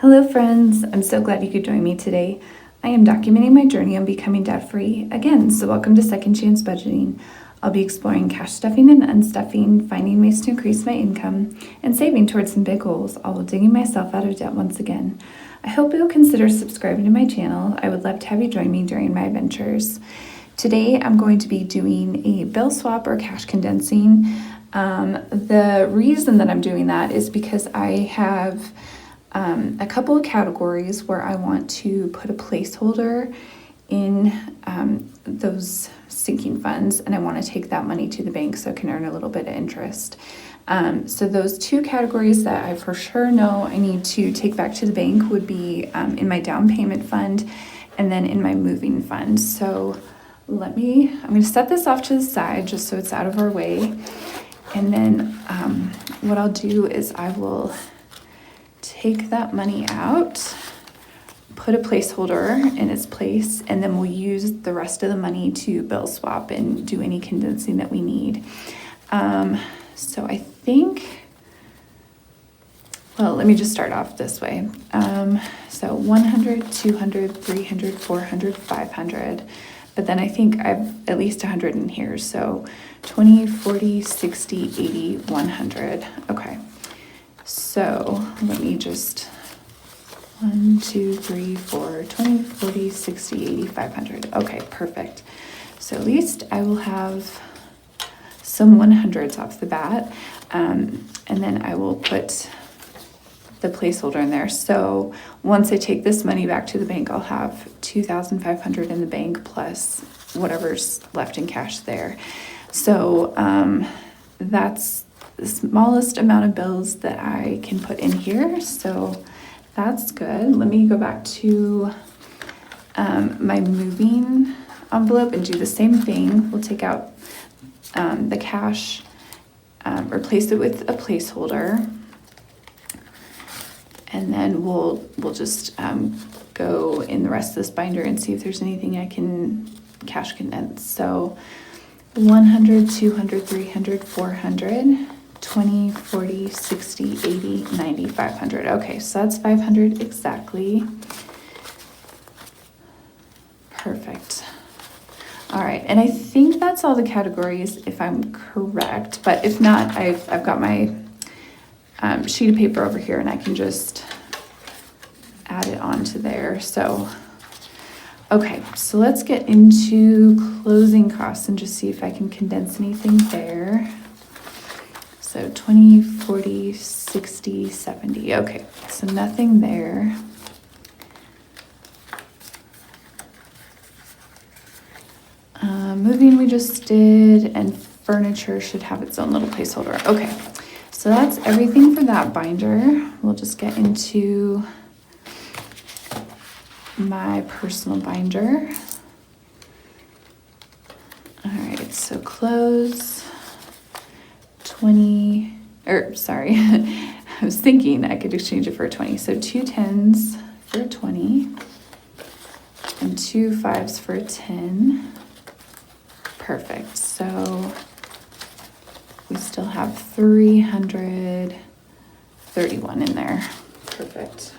Hello friends, I'm so glad you could join me today. I am documenting my journey on becoming debt-free again, so welcome to Second Chance Budgeting. I'll be exploring cash stuffing and unstuffing, finding ways to increase my income, and saving towards some big goals, all while digging myself out of debt once again. I hope you'll consider subscribing to my channel. I would love to have you join me during my adventures. Today I'm going to be doing a bill swap or cash condensing. The reason that I'm doing that is because I have a couple of categories where I want to put a placeholder in those sinking funds, and I want to take that money to the bank so I can earn a little bit of interest. So those two categories that I for sure know I need to take back to the bank would be in my down payment fund and then in my moving fund. So I'm going to set this off to the side just so it's out of our way. And then what I'll do is I will take that money out, put a placeholder in its place, and then we'll use the rest of the money to bill swap and do any condensing that we need. So I think, well, let me just start off this way. So 100, 200, 300, 400, 500. But then I think I've at least 100 in here. So 20, 40, 60, 80, 100. Okay. So let me just 1, 2, 3, 4, 20, 40, 60, 80, 500. Okay, perfect. So at least I will have some 100s off the bat. And then I will put the placeholder in there. So once I take this money back to the bank, I'll have 2,500 in the bank plus whatever's left in cash there. So that's the smallest amount of bills that I can put in here. So that's good. Let me go back to my moving envelope and do the same thing. We'll take out the cash, replace it with a placeholder. And then we'll just go in the rest of this binder and see if there's anything I can cash condense. So 100, 200, 300, 400, 20, 40, 60, 80, 90, 500. Okay, so that's 500 exactly. Perfect. All right, and I think that's all the categories if I'm correct, but if not, I've got my sheet of paper over here and I can just add it onto there. So, okay, so let's get into closing costs and just see if I can condense anything there. So 20, 40, 60, 70. Okay, so nothing there. Moving we just did, and furniture should have its own little placeholder. Okay, so that's everything for that binder. We'll just get into my personal binder. All right, so close 20, I was thinking I could exchange it for a 20. So 2 10s for a 20 and 2 5s for a 10. Perfect. So we still have 331 in there. Perfect.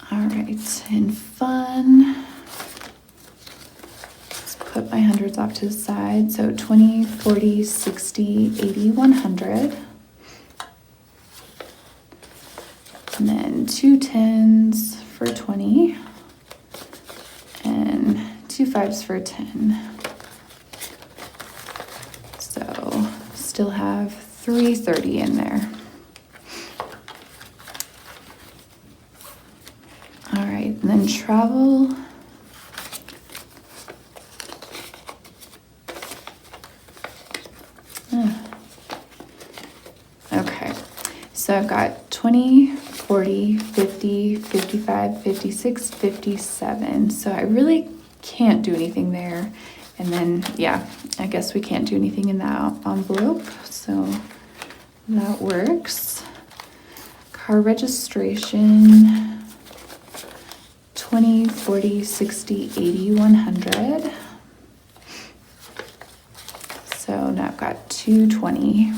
All right, in fun, let's put my hundreds off to the side. So 20, 40, 60, 80, 100. And then 2 10s for 20 and 2 5s for 10. So still have 330 in there. All right, and then travel. Okay, so I've got 20, 40, 50, 55, 56, 57. So I really can't do anything there. And then, yeah, I guess we can't do anything in that envelope. So that works. Car registration, 20, 40, 60, 80, 100. So now I've got 220.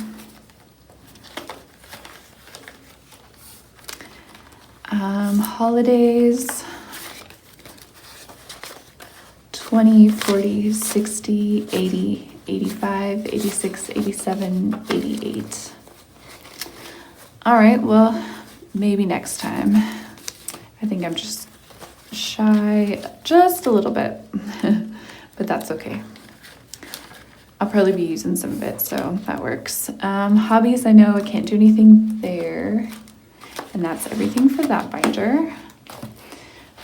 Holidays, 20, 40, 60, 80, 85, 86, 87, 88. All right, well, maybe next time. I think I'm just shy just a little bit, but that's okay. I'll probably be using some of it, so that works. Hobbies, I know I can't do anything there, and that's everything for that binder.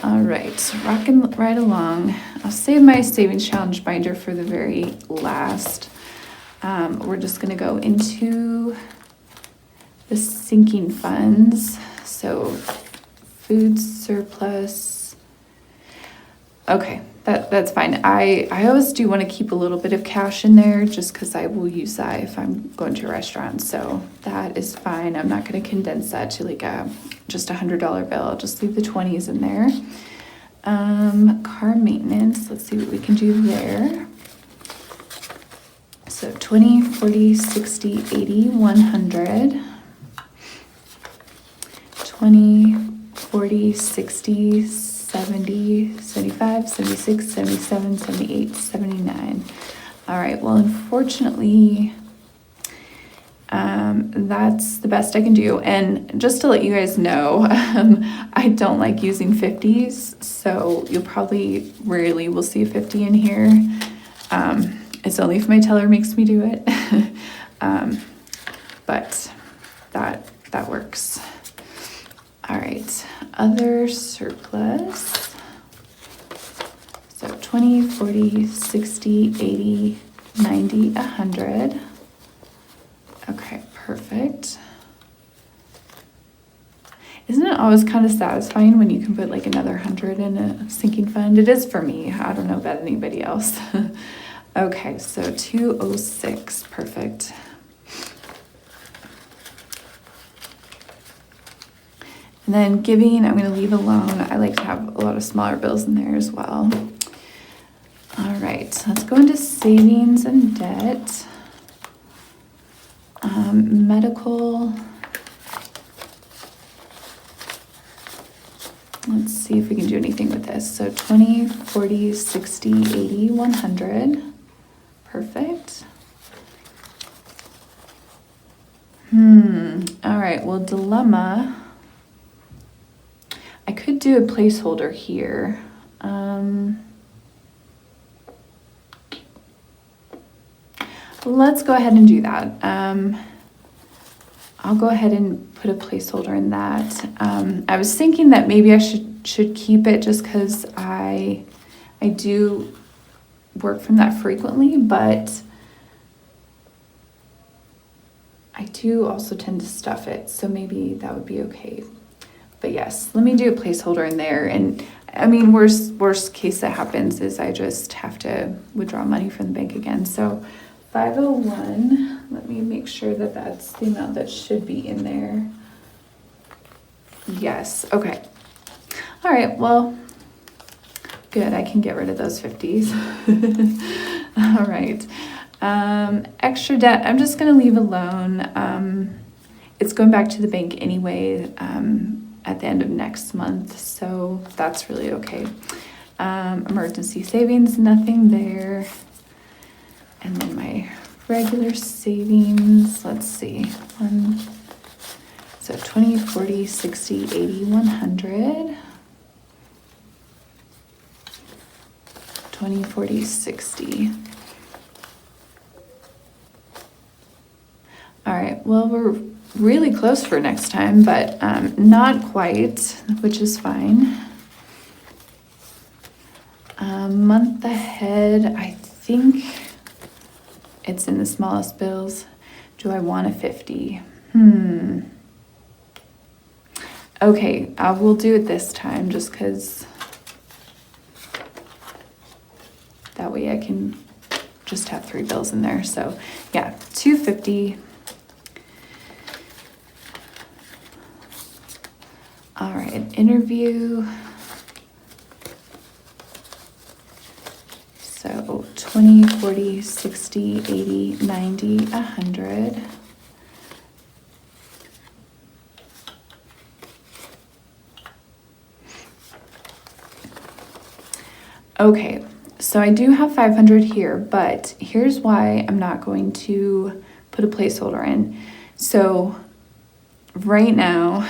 All right, rocking right along. I'll save my savings challenge binder for the very last. We're just gonna go into the sinking funds. So food surplus. Okay, that's fine. I always do want to keep a little bit of cash in there just because I will use that if I'm going to a restaurant. So that is fine. I'm not going to condense that to like just $100 bill. I'll just leave the 20s in there. Car maintenance. Let's see what we can do there. So 20, 40, 60, 80, 100. 20, 40, 60, 70, 75, 76, 77, 78, 79. All right, well, unfortunately, that's the best I can do. And just to let you guys know, I don't like using 50s, so you'll probably rarely will see a 50 in here. It's only if my teller makes me do it, but that works. All right, other surplus. So 20, 40, 60, 80, 90, 100. Okay, perfect. Isn't it always kind of satisfying when you can put like another 100 in a sinking fund? It is for me. I don't know about anybody else. Okay, so 206, perfect. And then giving, I'm going to leave alone. I like to have a lot of smaller bills in there as well. All right, let's go into savings and debt. Medical. Let's see if we can do anything with this. So 20, 40, 60, 80, 100. Perfect. All right, well, dilemma. I could do a placeholder here. Let's go ahead and do that. I'll go ahead and put a placeholder in that. I was thinking that maybe I should keep it just because I do work from that frequently, but I do also tend to stuff it, so maybe that would be okay. But yes, let me do a placeholder in there. And I mean, worst case that happens is I just have to withdraw money from the bank again. So 501, let me make sure that that's the amount that should be in there. Yes, okay. All right, well, good, I can get rid of those 50s. All right, extra debt, I'm just gonna leave alone. It's going back to the bank anyway at the end of next month, so that's really okay. Emergency savings, nothing there. And then my regular savings, let's see, so 20, 40, 60, 80, 100. 20, 40, 60. All right, well, we're really close for next time, but not quite, which is fine. Month ahead, I think it's in the smallest bills. Do I want a 50? Okay, I will do it this time just because that way I can just have 3 bills in there. So yeah, 250. All right, interview. So 20, 40, 60, 80, 90, 100. Okay, so I do have 500 here, but here's why I'm not going to put a placeholder in. So right now,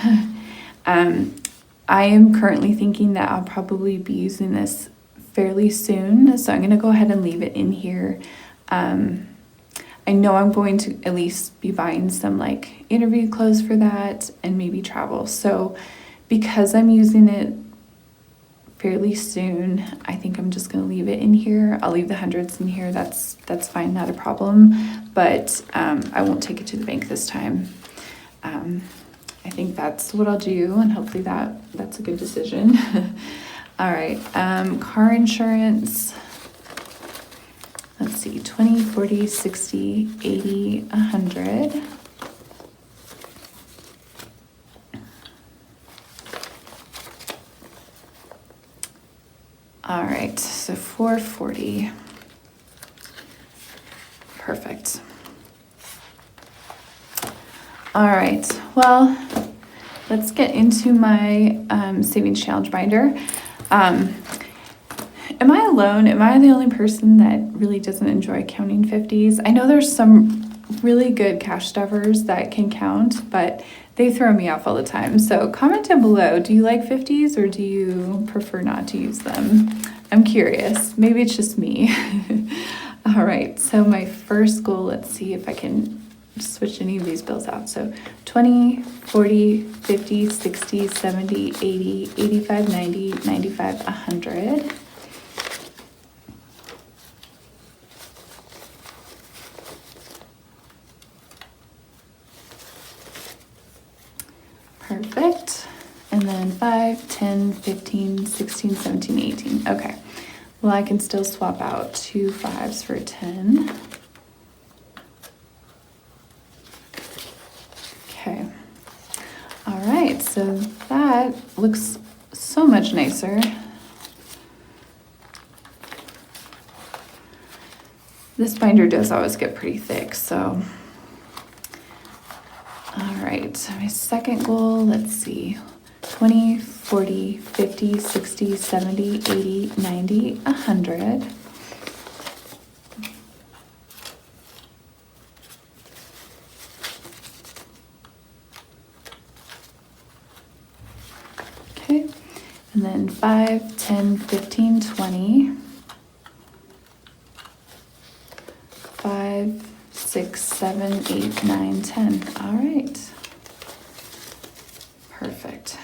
I am currently thinking that I'll probably be using this fairly soon, so I'm going to go ahead and leave it in here. I know I'm going to at least be buying some like interview clothes for that and maybe travel. So because I'm using it fairly soon, I think I'm just going to leave it in here. I'll leave the hundreds in here. That's fine, not a problem. But I won't take it to the bank this time. I think that's what I'll do, and hopefully that's a good decision. All right, car insurance. Let's see, 20, 40, 60, 80, 100. All right, so 440. Perfect. All right, well, let's get into my savings challenge binder. Am I alone? Am I the only person that really doesn't enjoy counting 50s? I know there's some really good cash stuffers that can count, but they throw me off all the time. So comment down below, do you like 50s or do you prefer not to use them? I'm curious. Maybe it's just me. All right, so my first goal, let's see if I can switch any of these bills out. So 20, 40, 50, 60, 70, 80, 85, 90, 95, 100. Perfect. And then 5, 10, 15, 16, 17, 18. Okay. Well, I can still swap out 2 5s for a 10. Okay. All right, so that looks so much nicer. This binder does always get pretty thick, so. All right, my second goal, let's see, 20, 40, 50, 60, 70, 80, 90, 100. Okay, and then 5, 10, 15, 20. 5, 6, 7, 8, 9, 10. All right. Perfect.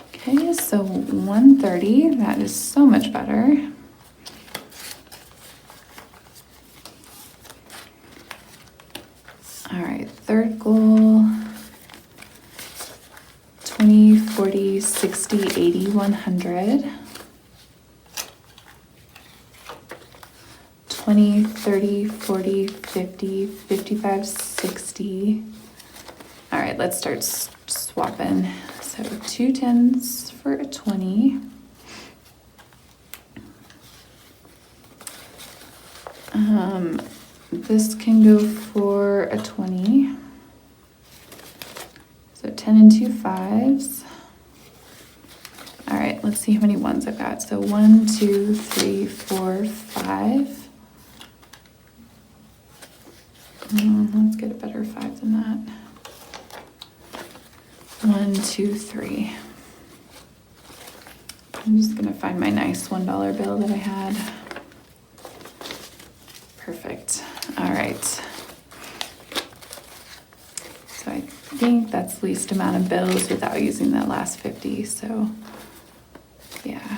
Okay, so 130. That is so much better. All right, third goal. 20, 40, 60, 80, 100. 20, 30, 40, 50, 55, 60. All right, let's start swapping. So 2 10s for a 20. This can go for a 20. So 10 and 2 5s. All right, let's see how many ones I've got. So 1, 2, 3, 4, 5. Let's get a better 5 than that. 1, 2, 3. I'm just gonna find my nice $1 bill that I had. Perfect. All right. So I think that's least amount of bills without using that last 50. So yeah.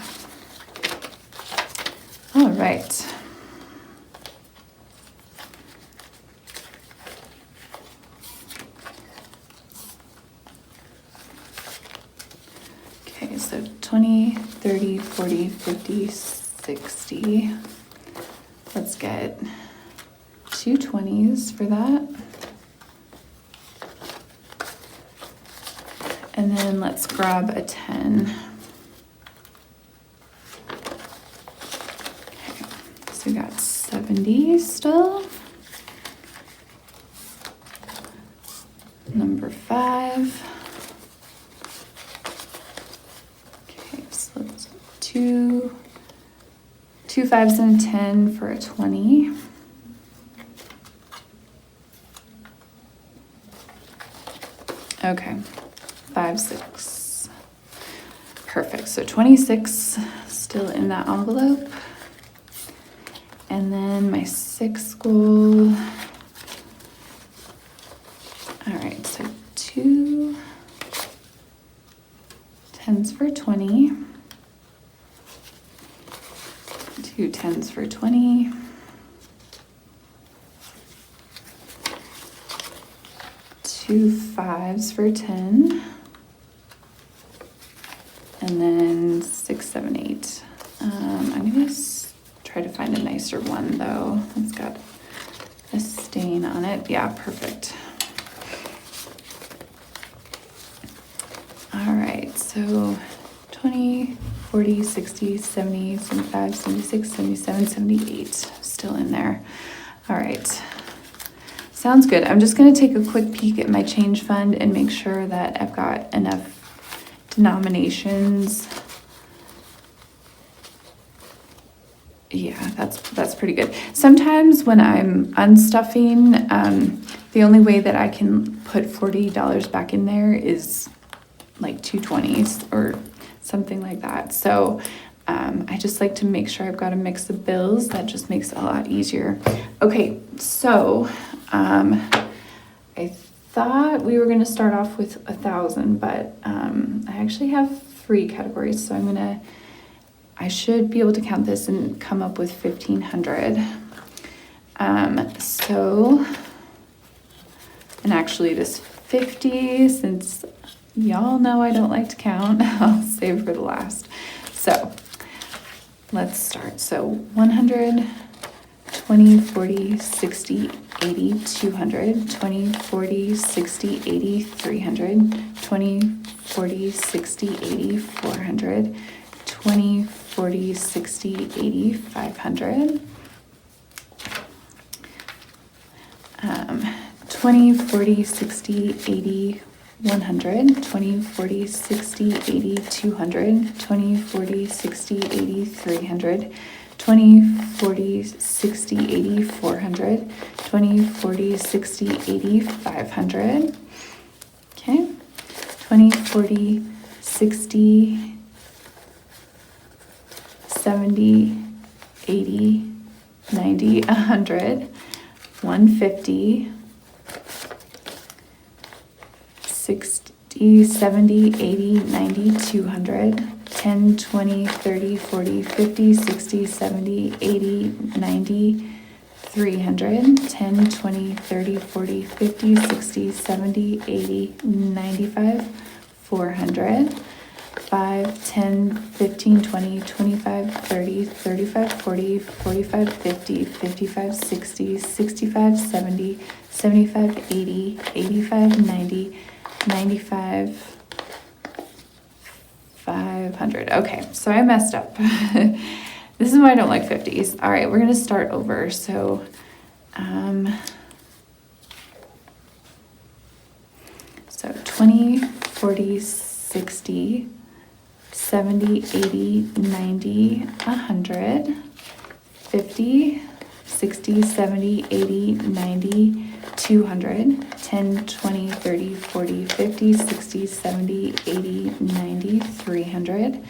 All right. Okay, so 20, 30, 40, 50, 60. Let's get 2 20s for that. And then let's grab a 10. Okay, so we got 70 still. Number 5. Okay, so let's 2 5s and a 10 for a 20. Okay, 5, 6. Perfect. So 26 still in that envelope. And then my 6 goal. All right, so 2 10s for 20. 2 10s for 20. 2 5s for 10. And then 6, 7, 8. I'm going to try to find a nicer one though. It's got a stain on it. Yeah, perfect. All right, so 20, 40, 60, 70, 75, 76, 77, 78. Still in there. All right. Sounds good. I'm just going to take a quick peek at my change fund and make sure that I've got enough denominations. Yeah, that's pretty good. Sometimes when I'm unstuffing, the only way that I can put $40 back in there is like 220s or something like that. So I just like to make sure I've got a mix of bills. That just makes it a lot easier. Okay, so I thought we were going to start off with 1,000, but I actually have 3 categories, so I should be able to count this and come up with 1,500. And actually this 50, since y'all know I don't like to count, I'll save for the last. So let's start. So 100, 20, 40, 60, 80, 200, 20, 40, 60, 80, 300, 20, 40, 60, 80, 400, 20, 40, 60, 80, 500, 20, 40, 60, 80, 100, 20, 40, 60, 80, 200, 20, 40, 60, 80, 300, 20, 40, 60, 80, 400, 20, 40, 60, 80, 500, okay, 20, 40, 60, 70, 80, 90, 100, 150, 60, 70, 80, 90, 200, 10, 20, 30, 40, 50, 60, 70, 80, 90, 300, 10, 20, 30, 40, 50, 60, 70, 80, 95, 400, 5, 10, 15, 20, 25, 30, 35, 40, 45, 50, 55, 60, 65, 70, 75, 80, 85, 90, 95, 500. Okay, so I messed up. This is why I don't like 50s. All right, we're going to start over. So, so 20, 40, 60, 70, 80, 90, 100, 50, 60, 70, 80, 90, 200, 10, 20, 30, 40, 50, 60, 70, 80, 90, 300,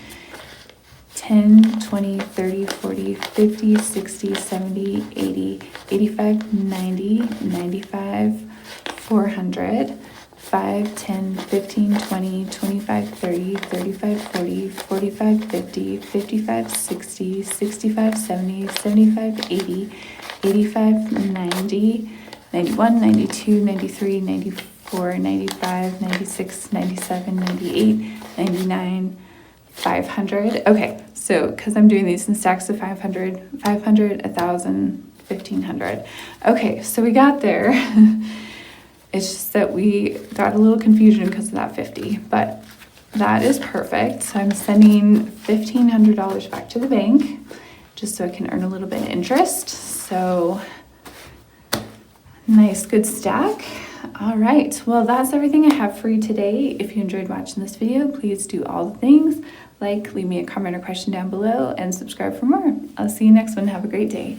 10, 20, 30, 40, 50, 60, 70, 80, 85, 90, 95, 400, 5, 10, 15, 20, 25, 30, 35, 40, 45, 50, 55, 60, 65, 70, 75, 80, 85, 90, 91, 92, 93, 94, 95, 96, 97, 98, 99, 500. Okay, so because I'm doing these in stacks of 500, 500, 1,000, 1,500. Okay, so we got there. It's just that we got a little confusion because of that 50, but that is perfect. So I'm sending $1,500 back to the bank just so I can earn a little bit of interest. So nice, good stack. All right, well, that's everything I have for you today. If you enjoyed watching this video, please do all the things. like, leave me a comment or question down below, and subscribe for more. I'll see you next one. Have a great day.